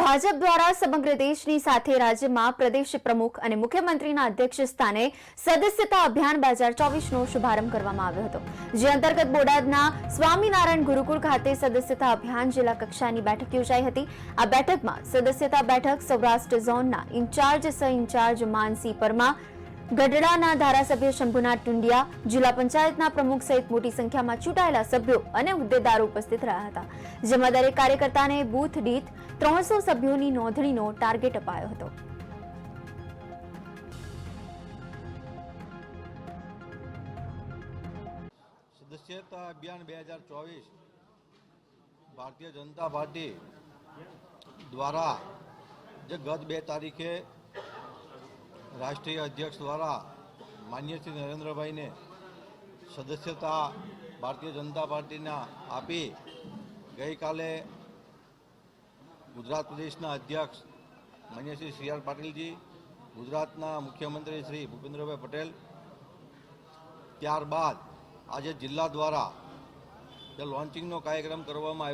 ભાજપ દ્વારા સમગ્ર દેશની સાથે રાજ્યમાં પ્રદેશ પ્રમુખ અને મુખ્યમંત્રીના અધ્યક્ષ સ્થાને સદસ્યતા અભિયાન 2024નો શુભારંભ કરવામાં આવ્યો હતો, જે અંતર્ગત બોટાદના સ્વામિનારાયણ ગુરુકુળ ખાતે સદસ્યતા અભિયાન જિલ્લા કક્ષાની બેઠક યોજાઈ હતી। આ બેઠકમાં સદસ્યતા બેઠક સૌરાષ્ટ્ર ઝોનના ઇન્ચાર્જ સહ ઇન્ચાર્જ માનસી પરમા, ગઢડાના ધારાસભ્ય શંભુનાથ ટુંડિયા, જિલ્લા પંચાયતના પ્રમુખ સહિત મોટી સંખ્યામાં ચૂંટાયેલા સભ્યો અને હોદ્દેદારો ઉપસ્થિત રહ્યા હતા, જેમાં દરેક કાર્યકર્તાને બૂથ દીઠ 300 સભ્યોની નોંધણીનો ટાર્ગેટ અપાયો હતો। સદસ્યતા અભિયાન 2024 ભારતીય જનતા પાર્ટી દ્વારા જે ગત 2 તારીખે રાષ્ટ્રીય અધ્યક્ષ દ્વારા માન્ય શ્રી નરેન્દ્રભાઈને સદસ્યતા ભારતીય જનતા પાર્ટીના આપી ગઈકાલે ગુજરાત પ્રદેશના અધ્યક્ષ માન્ય શ્રી સી આર પાટીલજી, ગુજરાતના મુખ્યમંત્રી શ્રી ભૂપેન્દ્રભાઈ પટેલ, ત્યારબાદ આજે જિલ્લા દ્વારા જે લોન્ચિંગનો કાર્યક્રમ કરવામાં આવ્યો